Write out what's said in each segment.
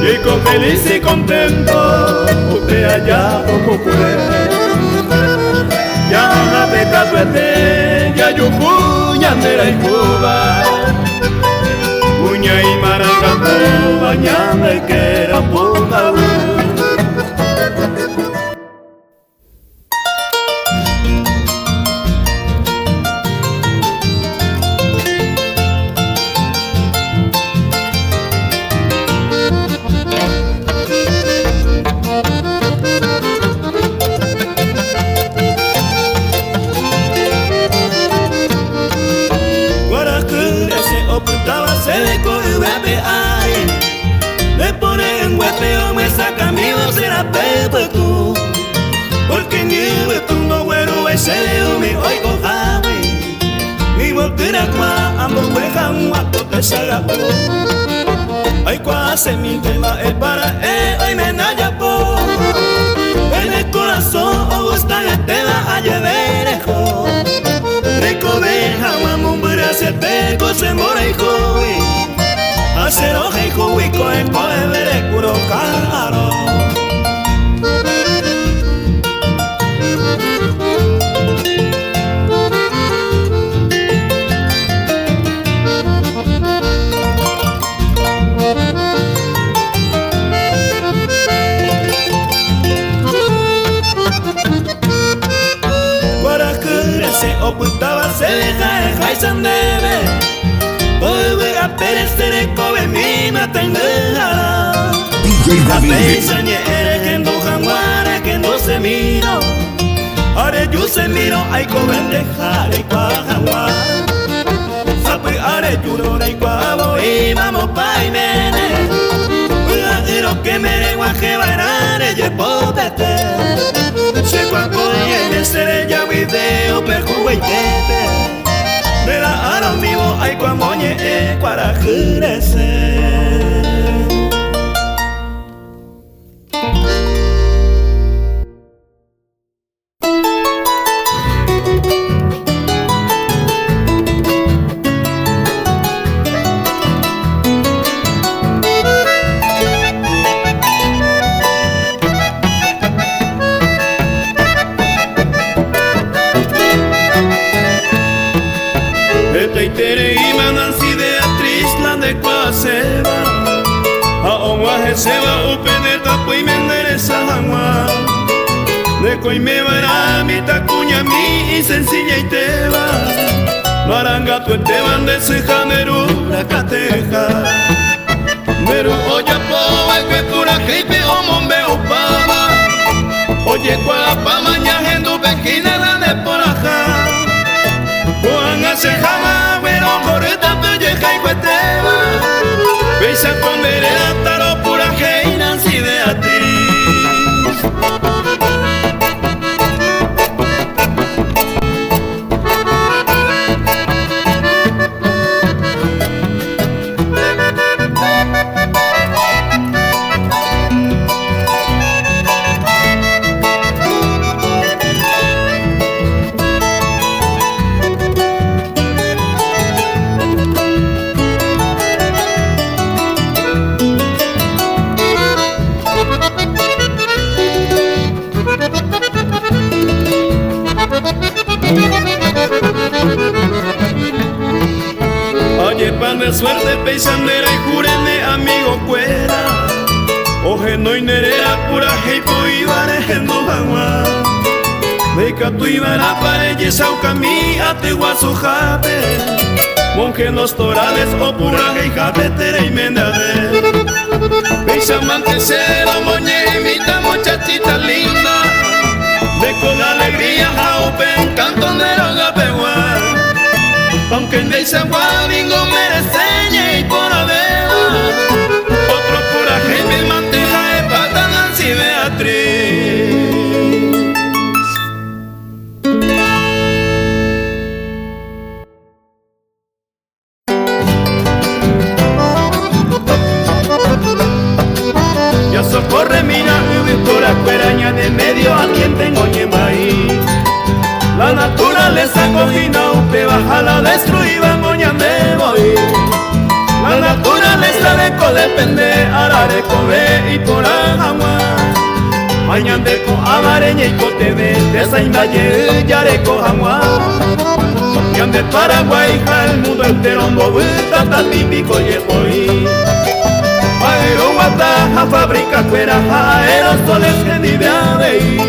Rico, feliz y contento, usted allá poco fue. Ya no me catuete, ya yo puñandera y Cuba. Puña y maracatú, bañame que era puta. Porque ni tu no güero ese mi oigo javi mi voltera kwa ambo wejan wato te sagapo ay kwa se mi tema el para hoy me naya po en el corazón o gusta que te da a lleverejo rico deja mamumbra se te cose mora y jovi hacer oje y jovi coe coe vere puro caro. Ocultaba se deja el jaisan debe hoy a perecer el cobe mi me atendera a peisa ñere que no janguara que no se miro ahora yo se miro hay coben dejar y pa janguar sabe ahora yo no hay cuavo y vamos pa y mene un que me guaje bailar ella popete se cuaco y en el ya video perjuga y tete de la ara vivo hay cuamoñe para crecer. Seba upene tapo y me endereza jangua de coi me vará mi tacuña mi y sencilla y teba maranga tu teban de ceja meru la cateja meru oya po el que pura jipe o mombe upaba oye cuapa maña gendu pequina la de por acá Juan hace jama pero correta te llega y cueteba Pesa con vereda taro pura que Nancy Beatriz. Oye, pan de suerte, peisanera y jurene, amigo cuera. Oje no inerera, pura heipo y barejendo jagua. Meika tu ibara pareje saucami, ate guaso jape. Monje los torales o pura hei japetere y mendade. Peisamante cero, moñemita, muchachita linda. De con alegría, jaupe, cantonero gapeguar. Aunque en San Juan Bingo mereceña y por haber otro por ajeme manteja de pata Nancy Beatriz. Ya socorre mira por la cueraña de medio a quien tengo ñembaí. La naturaleza cogina upe baja la destruida moña me voy. La naturaleza de depende arare kobe y por ajama mañande ko amareña y kotebe desainda ye yare ko jamua yande Paraguay al mundo entero mobuta típico ye poi aero guata fábrica fuera aerosoles que vive a veí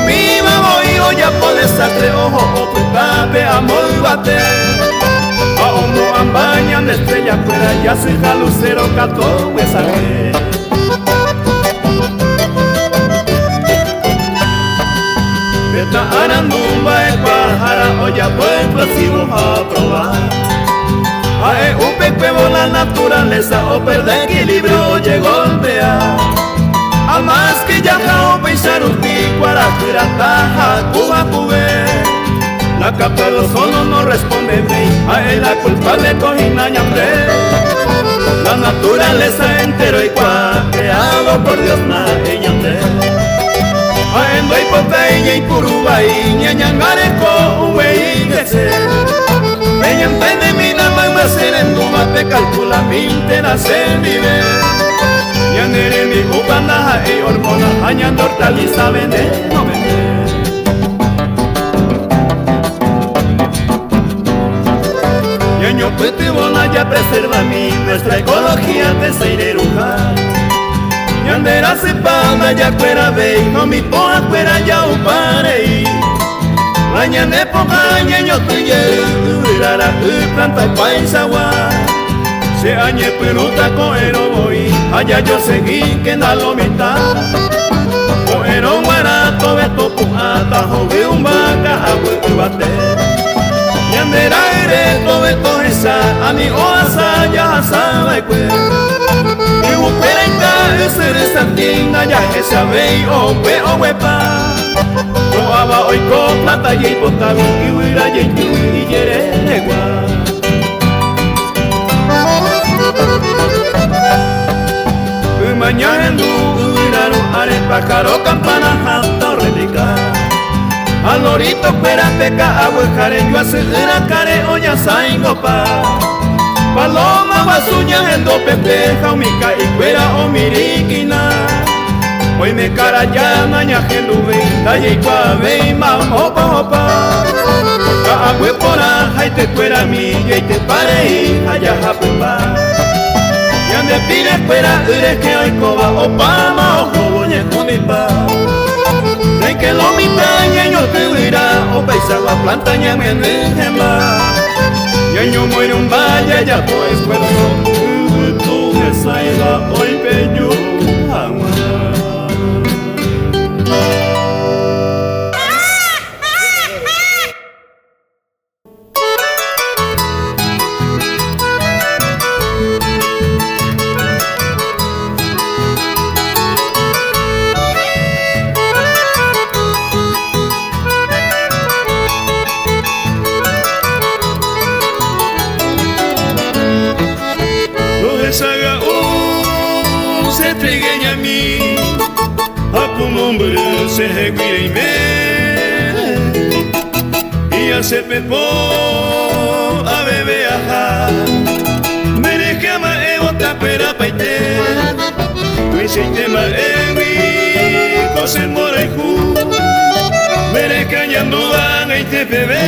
mi mamá y olla pode sacre ojo o putate amor bate Omo ambañan de estrella fuera ya soy jalucero cato huesaré Esta arandumba es pájara olla pues si vamos a probar Ae un pecuevo la naturaleza o perder equilibrio oye golpea A más que ya jao pensar un pico a la taja cuba cube La capa de ozono no responde bien, a él la culpable cojina ñambre. La naturaleza entero igual, creado por Dios nadie ñambre. A él no hay potailla y puruba y ñañangareco uwe y gese. Me entiende mi nama y más serenduma te calcula mi interés en vive. Ñanere mi juganda y hormona, añando hortaliza vende, no vende. Ñaño Putibona ya preserva nuestra ecología de Seireruja Ñandera sepana ya cuera vei, no mi poa cuera ya upare Mañana época ñaño tuye, urara planta paisawa Se añe peruta coero voy, allá yo seguí que na lo mitad Coero guarato beto puata, jovi un vaca agüe bate Ñandera ereto beto esa, a mi oasa ya sabe que Y uperenta ese restantina ya que sabe o huepa Roaba hoy con plata y potabi y huira y yeregua Mañana en huiraru are pájaro campana alto replicar Al lorito perateca aguejare yo hace una care oña saingopa Paloma basuña en do pepeja umica y cuera o miriquina Hoy me cara ya maña genduve talle y cuave y ma opa opa Ka agüe pora hay te cuera milla y te pare y allá japepa Y ande pire cuera ure que hoy coba opa ma ojo boñe comipa Hay que lo mitaña yo te huirá o paisa la planta ña me enjemba Ñaño muere un valle ya tu esfuerzo tú me saiba hoy peño agua Saga se trigueña a mí a tu nombre se reguire y me y hace pepo a bebé ajá me cama e otra pera paite me siente mal mi cosa mora y ju me cañando van y te bebé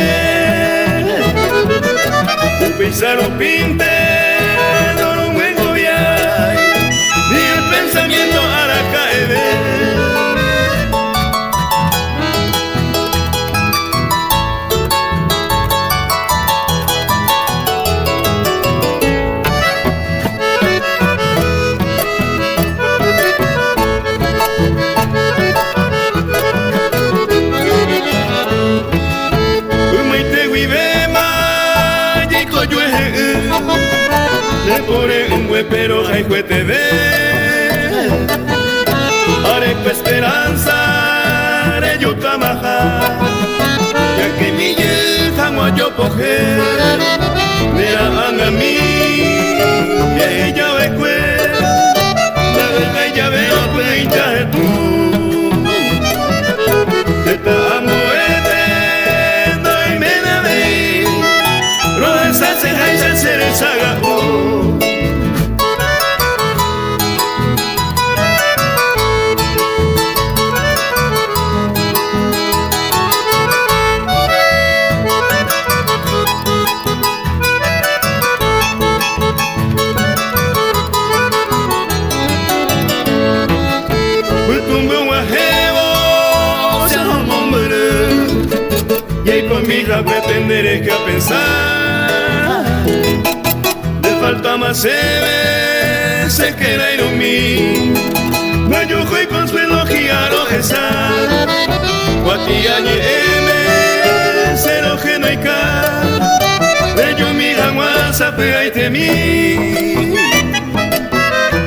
un pisaro pinte pensamiento ahora cae Umaite vive ma y coyue le pone un huepero hay juete ve Areco esperanza de Yutamaja Ya que mi hija no yo poje Mira anga mi Y ella ve cue La verga ella veo cue ya de tú Te amo no y me la ve Rosa se hace hacer el saga hija pretenderé que a pensar de falta más se queda en mí no yo soy consuelo giaro gesar guati añe se lo que no hay ca de yo mi jangua sape ay te mi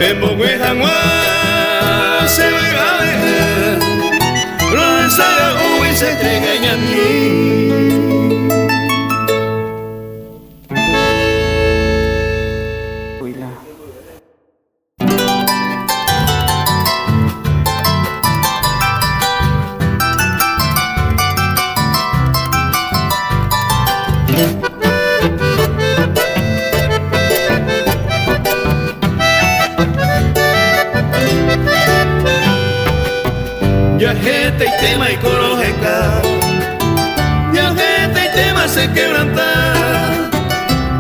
en bogüe jangua se ve a ver lo saga uy se entrega a mí. Ya gente y tema y corojeca, ya gente y tema se quebranta.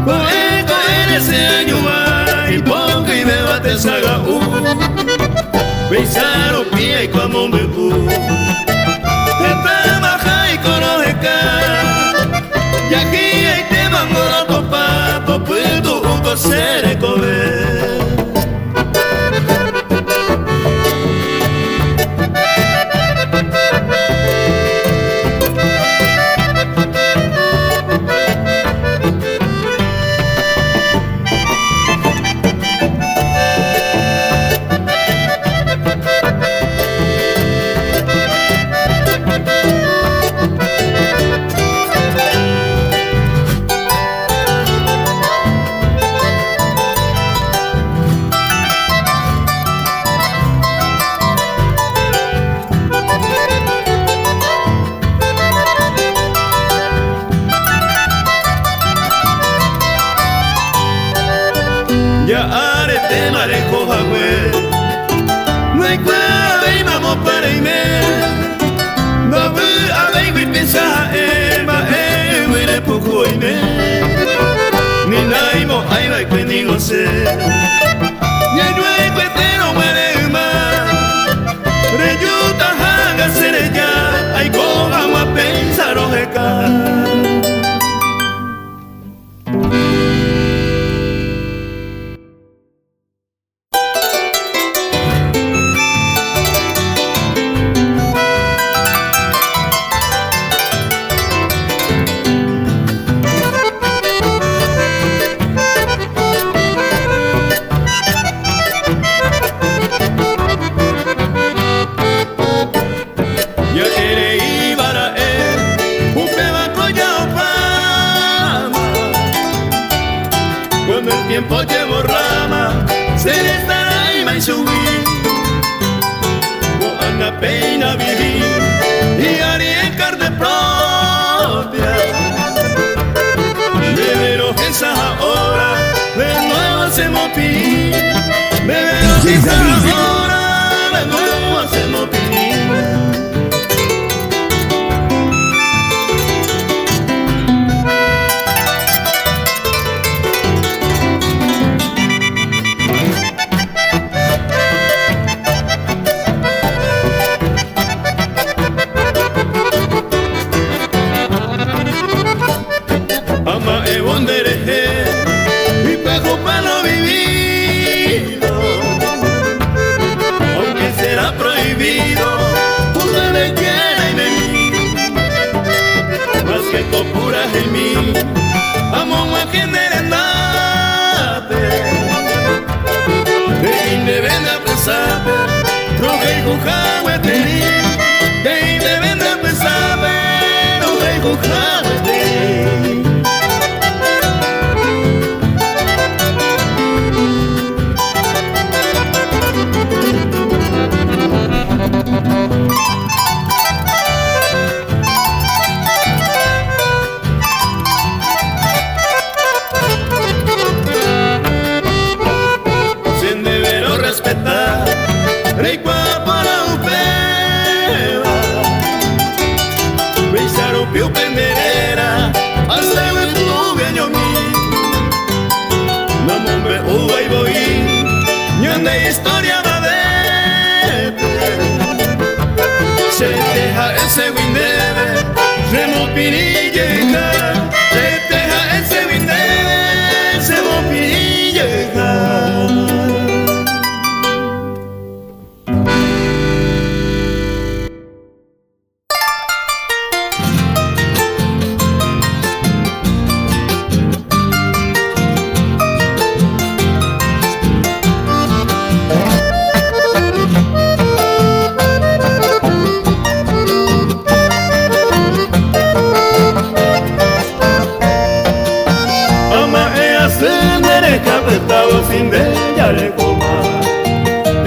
Coe ese año va y ponga y me bate saga Beisaro pía y como me Esta baja y corojeca, y aquí hay tema moro topa, toputo uco sere comer. Ya arete marejo jagüe no hay cueva y vamos para irme no ve a ver y piensa mire poco y me ni naimo ay va que ni lo sé ya no hay cuetero muere más reyuta haga ser ya ay coja a pensar ojeca. Cuando el tiempo llevo rama, se le estará y me subir. No anda pena vivir y haría en carne propia. Beberos esas ahora, de nuevo hacemos pin. Beberos esas ahora, de nuevo hacemos pin. Ama e bondereje y pago para lo vivido, aunque será prohibido, usted me quiere y de mí, más que copuras en mí, amo más que merendate, de me vende a pesar, roja y jujagüe tení, de me vende a pesar, roja y jujagüe tení. Sin deberlo respetar, rey para upeva, besar un piu penderera, hasta el tu año mi, no me uva y voy, ñande historia va de, se deja ese windebe, remo pirille.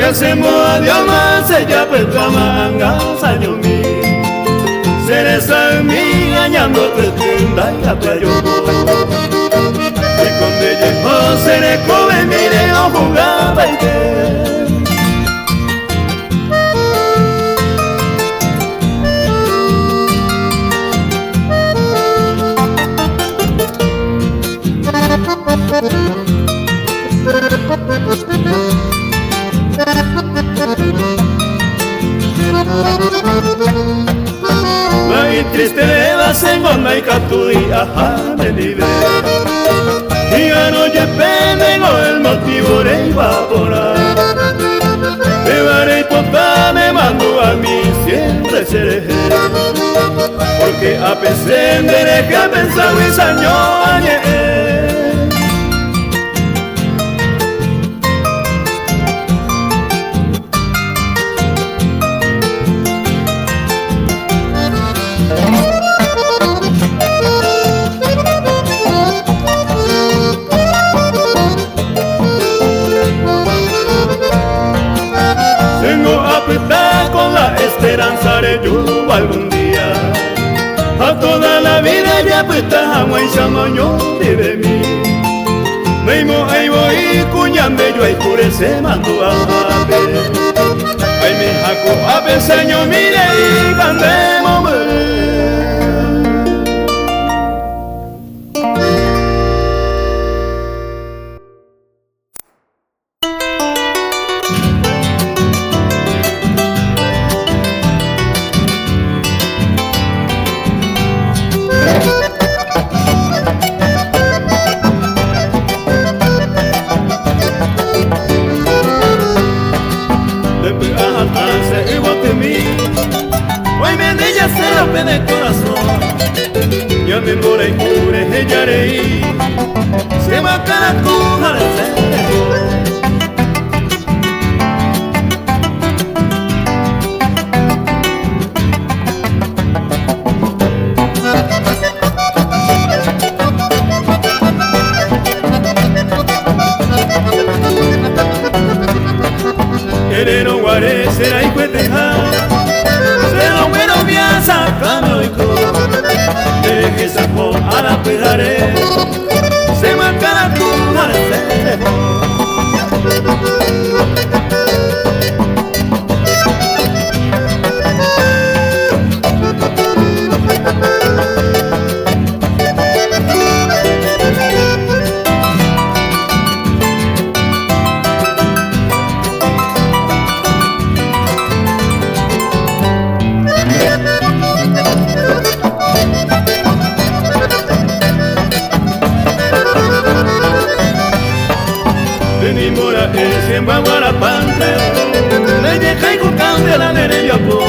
hacemos adiós más ella pues manga sayo mi seresa mi añando te tunda y apayo y cuando llegó se le come mire o jugaba y que y triste de la segunda y catui ajá me vive y ya no ya pendengo el motivo de evaporar me varé y popa me mando a mí siempre seré porque a pesar de que ha pensado mis años ayer con la esperanza de yo algún día a toda la vida ya puesta agua y chamaño de mí Neimo ahí voy cuñame yo ahí por ese mando a ver ay me jaco a peseño mire y candemos de corazón ya me mora y cure ella se va a cara con querero guare será y cueteja será bueno sácame hoy deje esa a la pegaré se marcará tu parecer en Baguarapante le deja y con candela de Yapo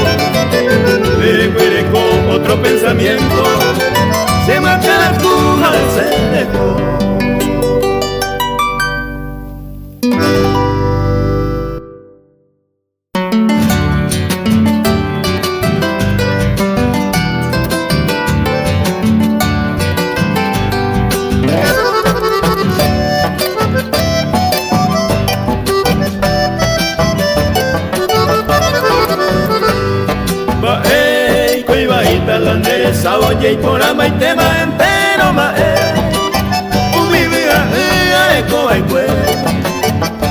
le muere con otro pensamiento se marcha la cuja del cerejo oye y por ama y tema entero mae mi vida eco ay pues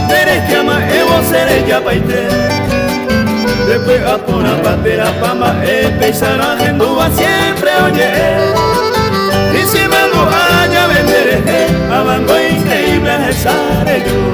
eres que ama evo seré ya paite después a por la patera pama empezar a gendúa siempre oye y si me lo haya venderé abango increíble a estar yo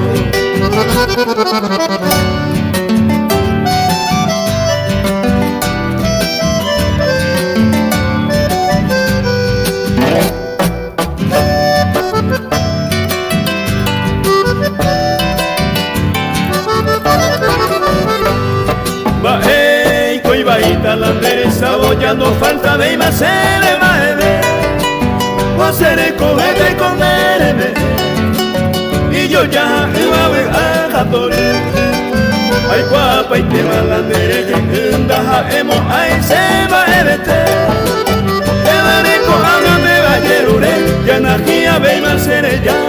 la endereza ya no falta de más seré maebe o seré cogete con mereme y yo ya iba a ver a Jatore ay guapa y te va la endereza endaja emo ay se va a vete te daré con agua me va a yerure ya najía ve más seré ya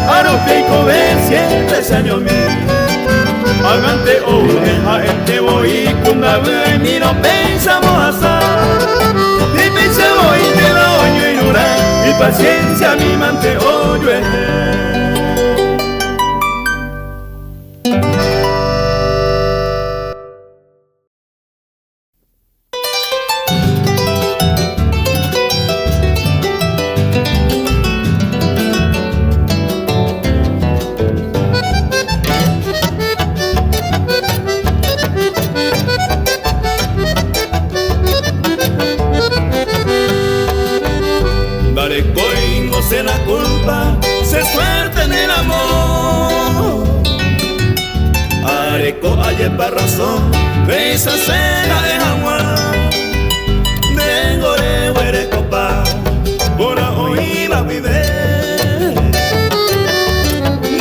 Arupi y comer siempre se año mi Agante o deja este voy con y ni no pensamos asar Ni pensamos y te la oño y nura Y paciencia mi mante oyo la culpa, se suerte en el amor. Areco ayepa razón, esa cena de jaguar. De gore huere copa, por hoy la vive.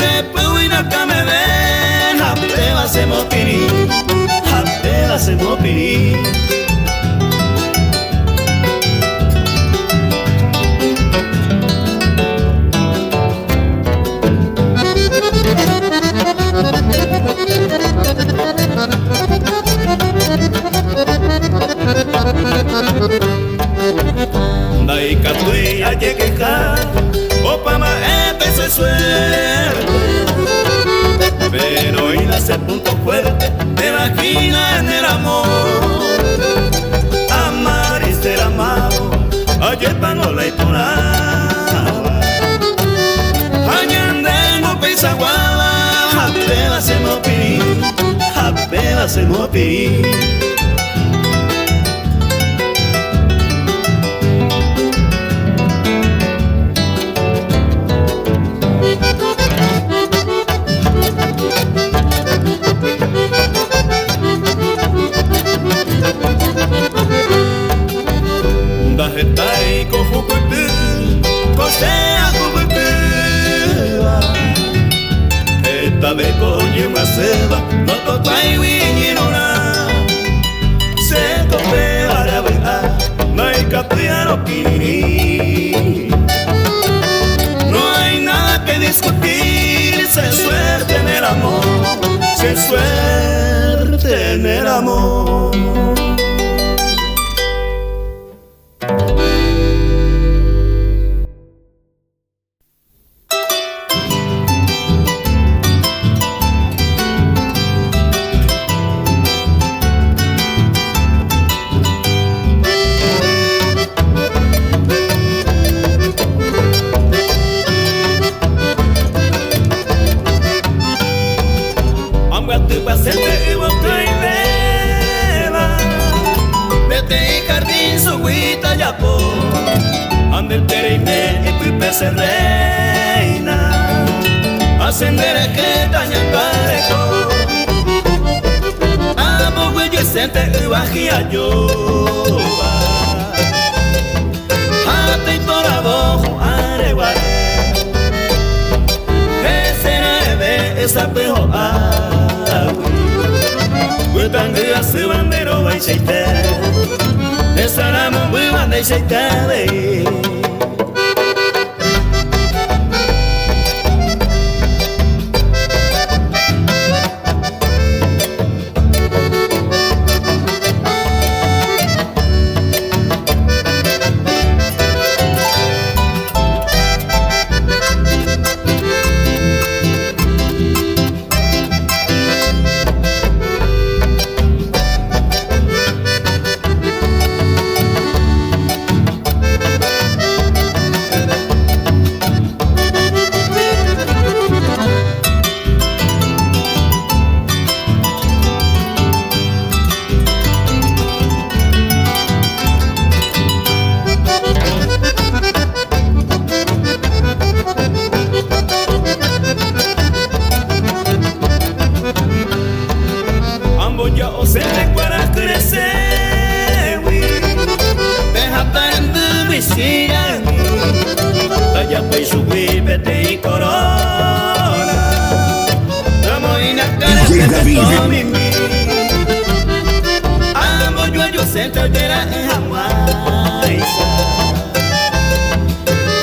Después huina que me ven, japeva se mopiri, japeva se mopiri. Dai catui hay que quejar, opa ma se suerte, pero y nace punto fuerte, te vagina en el amor, amar y ser amado, ayer pa no la itonaba, añandemo pisa guava, japela se mopi, japela se mopi. Dahetai ko hukutu, ko sea hukutu. Esta vez coño una selva, no totai wiñinona. Se tope para ver, no hay capiano kini. No hay nada que discutir, se suerte en el amor, se suerte en el amor. Ande el tereine y pipe se reina Ascendere que tañan parejo Amo güey sente ubajía yo Hate y por abajo areguare Ese neve esa pejo agui Gutangia su bandero va y se te Esa la muy banda y se te ve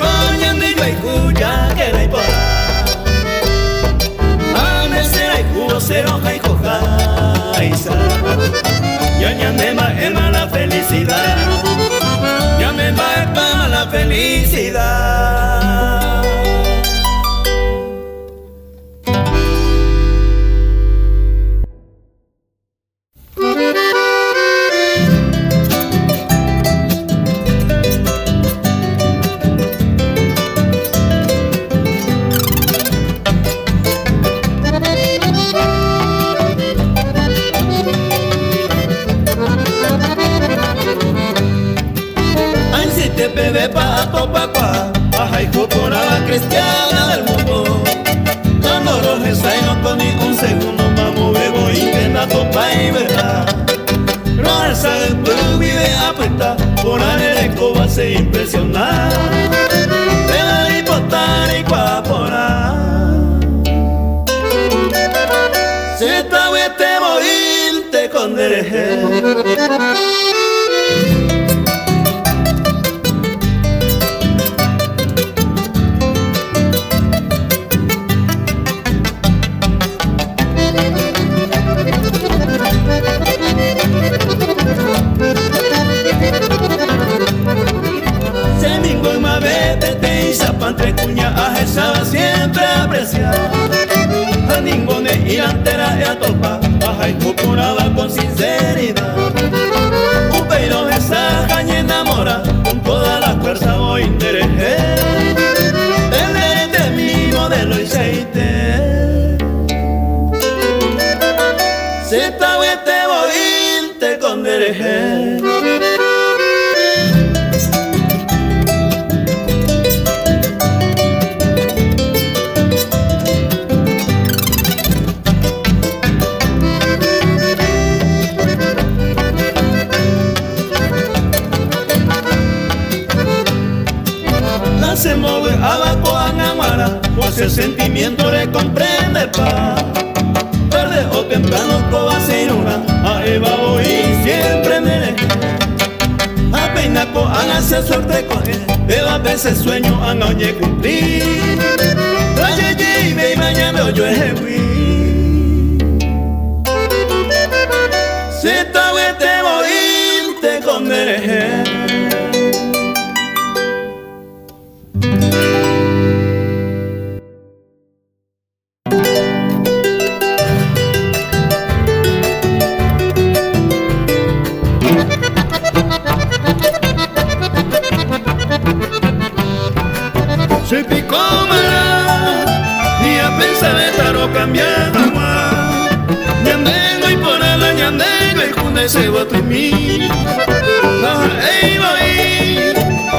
Coño, mi yo escucha hay cojaisa. Ya ñanema ema la felicidad, ñanema ema la felicidad. Bebé pa topacua, ajaico por la cristiana del mundo. Cuando rojesa y no con ni un segundo, vamos bebo y que na topa y verá. Rojesa del pueblo vive apuesta, por la escoba se impresiona. De la hipotar y cuapora. Se está huete mointe con dereje. Entre cuña ajezada siempre apreciada. A ninguna y antera y a topa, baja incorporada con sinceridad. Un peiro de esa caña enamora, con toda la fuerza voy interés. El mi modelo y aceite. Se está huete bointe con dereje. Se mueve abajo a Namara, pues el sentimiento le comprende pa. Tarde o temprano coba sin una, a Eva voy siempre me dejé. Apenas coan hace suerte coger, Eva veces sueño a no ye cumplir. Vaya y ve y mañana veo yo ejecuí. Se está huete morirte con dereje. Soy picómana y a pensar de estar cambiando más. Ñandengo y por la ñandengo y junta ese voto en mí. La voy,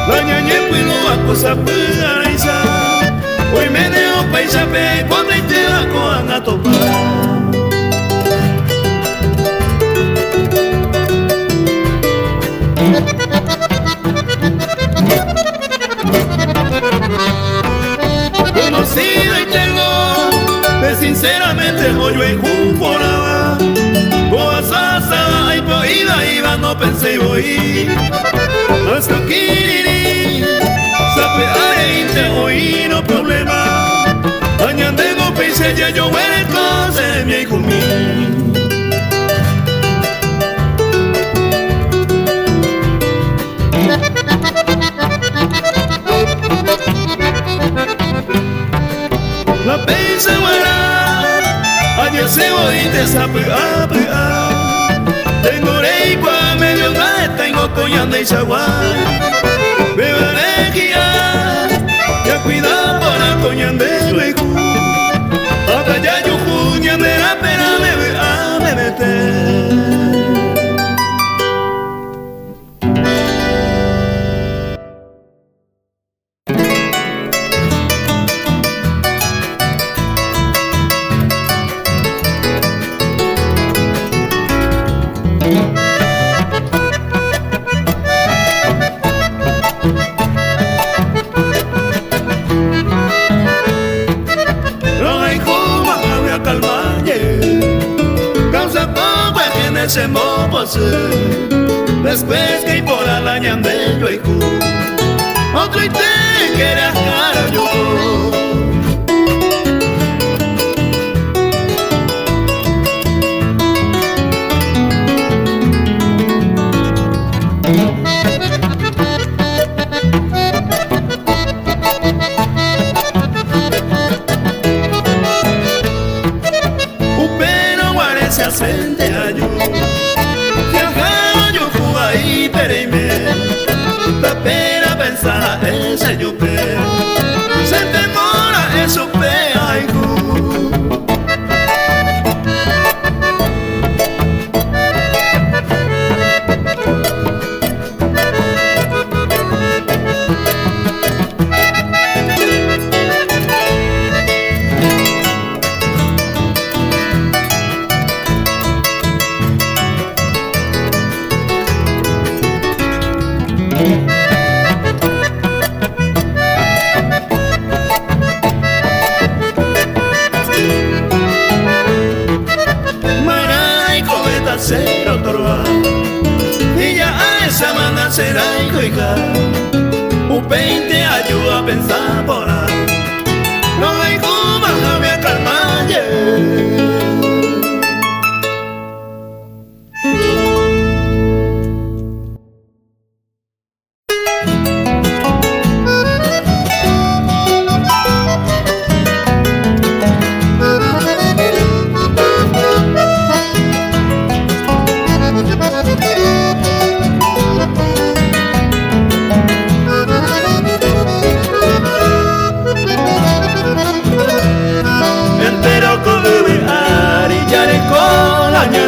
la ñañe pues lo va a cosa puaraisa. Hoy me dejo paisa pe cuando te va con a topar. Conocido y tengo, de sinceramente hoy yo en Jumporaba. Boasasa y poida iba, no pensé y voy. Hasta Kiriri, sape ainte hoy no problema. Añandego pensé ya yo huele cosa de mi hijo mío. La pensa guará, ayer se voy y te sape a pegar. Tengo reipa, medio grande, tengo coñanda y saguar. Me van a guiar, ya cuidado por la coñanda y luego. Hasta ya yo juñan de la pena me voy a me meter. Se después que por la ñandel yo y otro y te querías cara yo. da ser otorga y ya a esa mana será hijo hija un 20 ayuda a pensar por ahí no hay como a calmar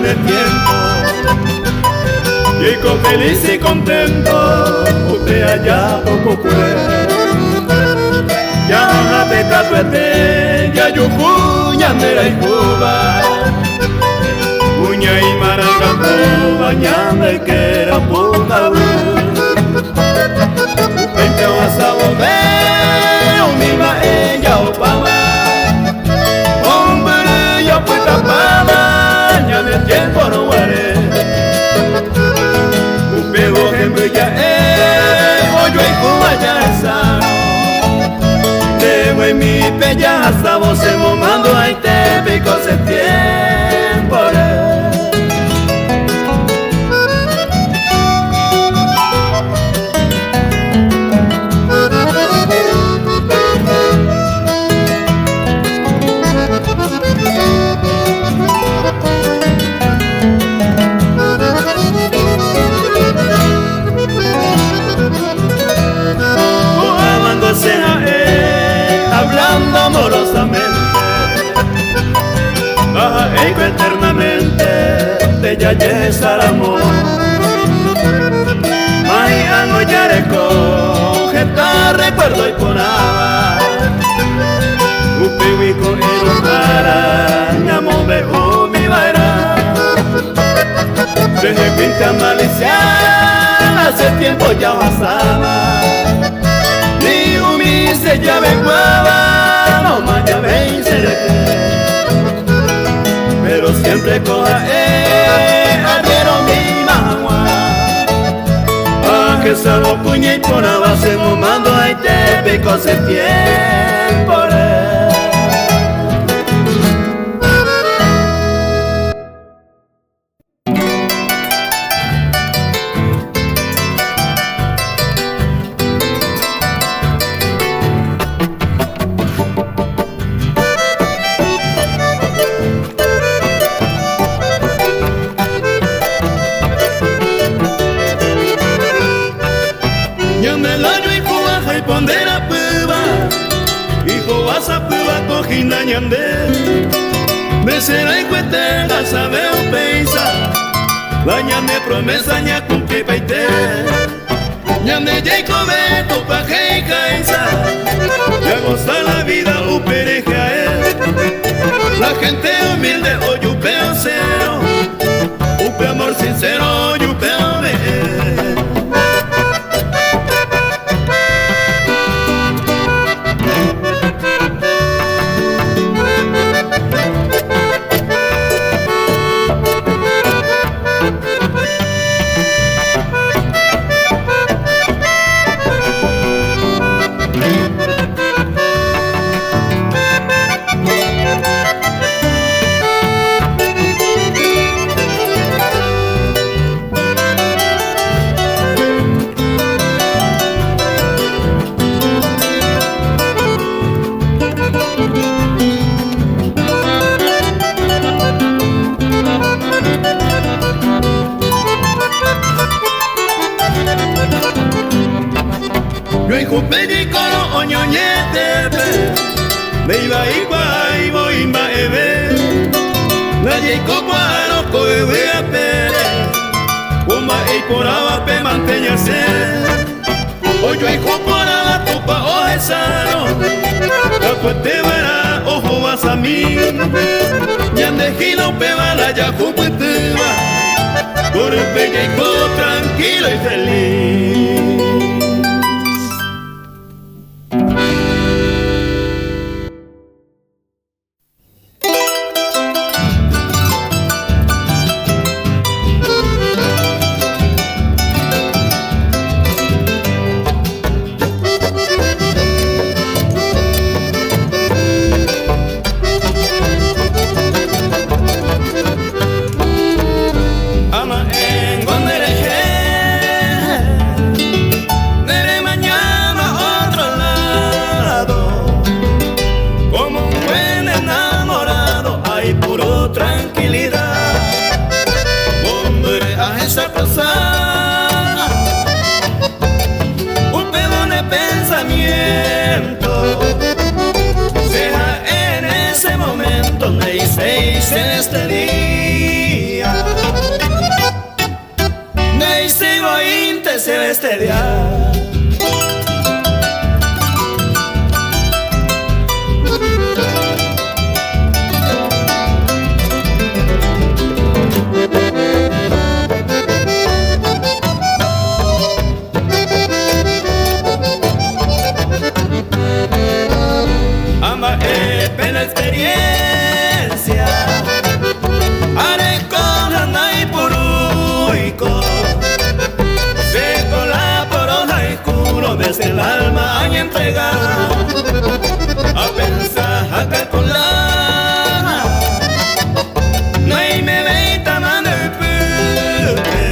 del tiempo y con feliz y contento usted allá poco fue ya no te catuete ya yo cuñandera y cuba cuña y maracatu bañame que era puta vente vas a volver o misma ella o pama hombre ya fue tapada el tiempo no vale un pego que me ya hoy yo y como ya sano de mi peña hasta vos se momando ahí te pico ese tiempo hablando amorosamente baja ego eternamente de ya estar amor ay ano yareco jeta recuerdo y ponaba upiwi con el para ñamo me mi vaira desde pinta malicia hace tiempo ya pasaba se ya me guava, no más ya me pero siempre coja abrieron mi magua a que salvo puña y por base momando ahí te pico ese tiempo me será y cuete la sabe o pensa la ñame promesa ña cumple paite ñame ya y come tu paje y caisa ya goza la vida upereje a él la gente humilde o yupeo cero upe amor sincero yupeo ver me iba y voy a ebe la lleco para no coge a pere como ahí por abape manteñarse hoy yo hijo por la tupa o sano la fuerte verá ojo vas a mí ya de gilo peba la ya como te va por el pelleco tranquilo y feliz. esa cosa, un pedo de pensamiento. Sea en ese momento, me hice este día. Me hice bointe se este día. La experiencia haré con Hanay Puruico, se colaboró y juro desde el alma hay entregar a pensar, a calcular. No hay me ve taman el pupe,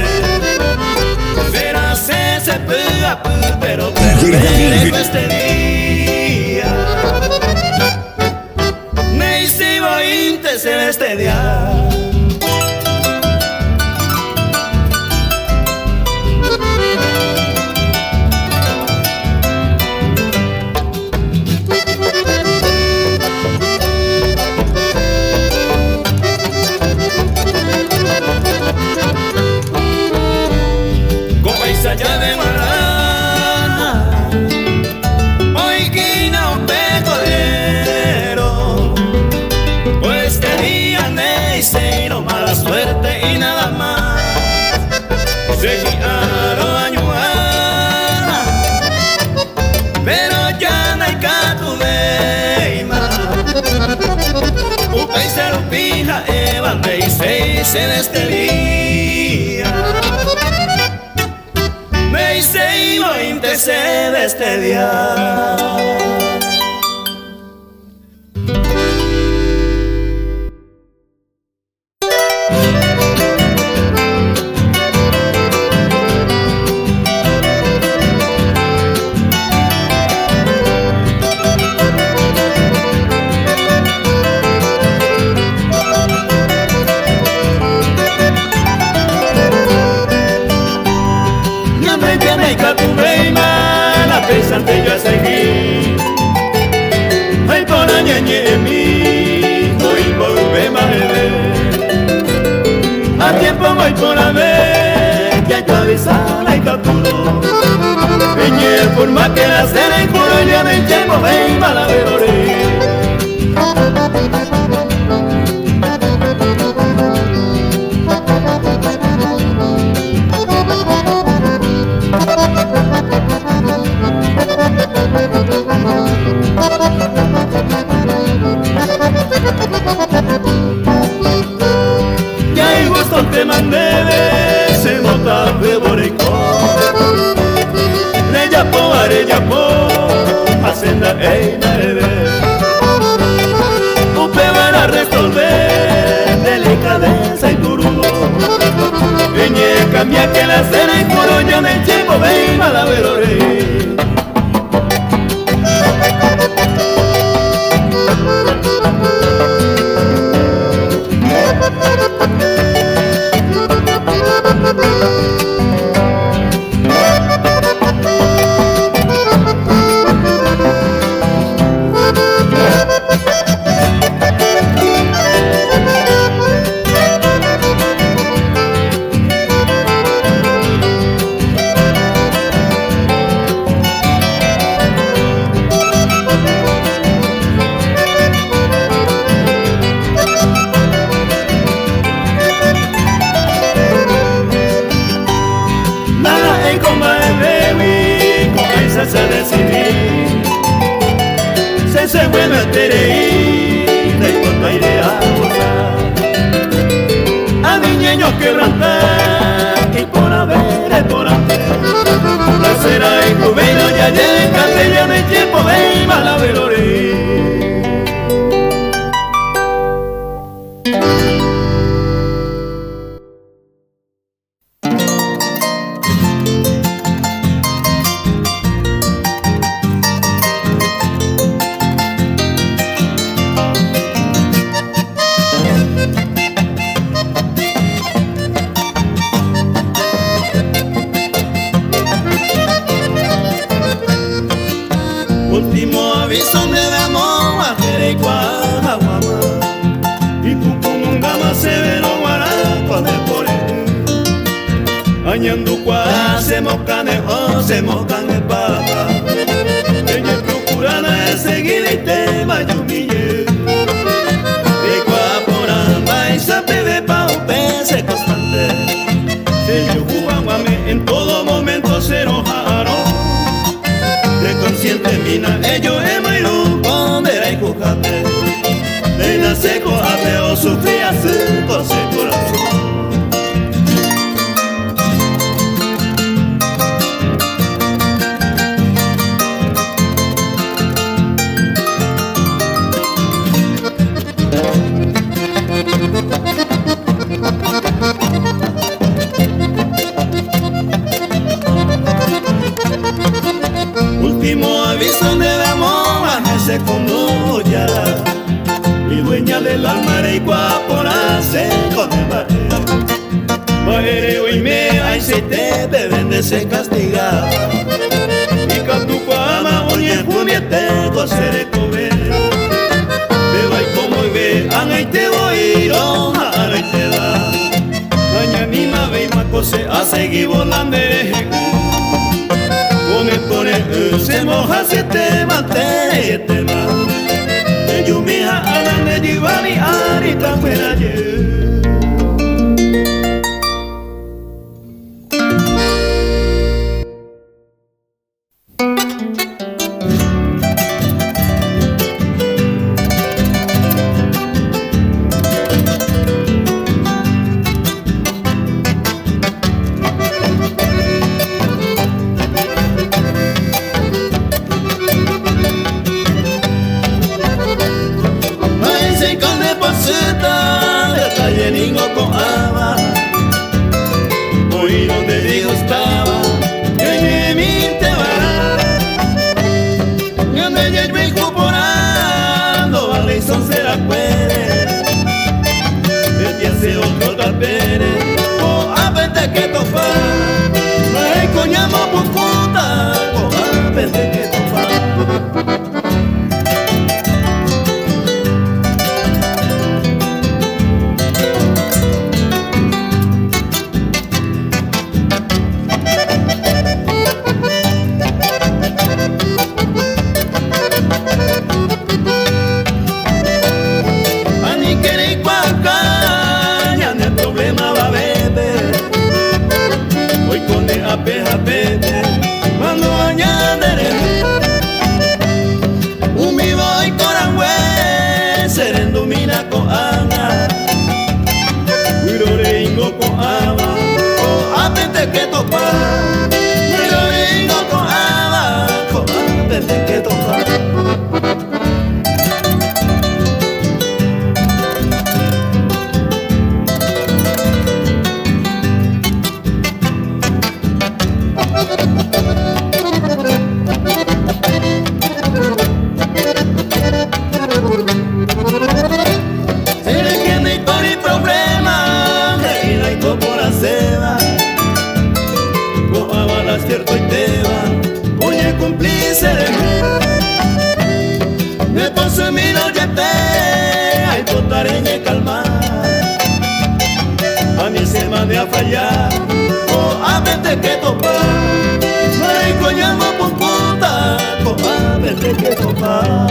será se puga pero perderé este día. En este día. Con paisa ya de Marana, hoy guina un pecodero, pues quería neisero, mala suerte y nada más. Seguiaron añuana, pero ya no hay catudeima. Un paisero pija, Eva, neisei se destelía. Neisei bointe se destelía. Pensante yo a seguir, ay por añañe en mí, hoy volvemos a beber. A tiempo voy por haber, que yo avisar y capuro. Peñe forma que la cena y juro ya no hay tiempo, ven mala verore. Ya hay gusto te mandé, se nota de boricó. Le llamo, are llamo, hacienda eina ere. Upe van a resolver, delicadeza y turuno. Peñe cambia que la cena y juro ya me llevo, ven mala verore. Se decidir, se vuelve a tereí, de cuando hay de agua. A mi niño quebrantar, y por haber, por hacer. La cera y jubilo ya llega, que ya no hay tiempo, ven mala velore. Mañando qua se mocane o se mocane papa. Ella procurana es seguir el tema yumille. De qua por amba y sabe de pa un pese constante. Se yo jugame en todo momento se enojaron. De consciente mina ellos emailú pondera y jujate. De nace coate o sufría su cose corazón. Último aviso de amor a ese con ya. Y dueña del alma de Iguapora se con el baile y me ay se te deben de ser castigada. Y cantuco ama oye jumiete cosere comer. Pero hay como ve ay te voy no ay te da. Daña mi mave y macose a seguir volando. Se moja se te mate te va. Yo mi hija de divani ari campera ye. Hoy donde digo estaba, en mi te va. Donde ya me incorporando, vale son se la puede. Desde hace otro tapere, o a verte que topa. No hay coñamo por puta, o a verte que topa. Cuando añadiré un mi voy corangüe serendo mina coana Uirore ingo coaba o apete que topa Uirore ingo coaba o apete que topa. Cierto y te va, oye cumplice de mí. Me puse mi noche ay potareñe calmar. A mí se mande a fallar, o a verte que topar. No hay coñamo por puta, o a verte que topar.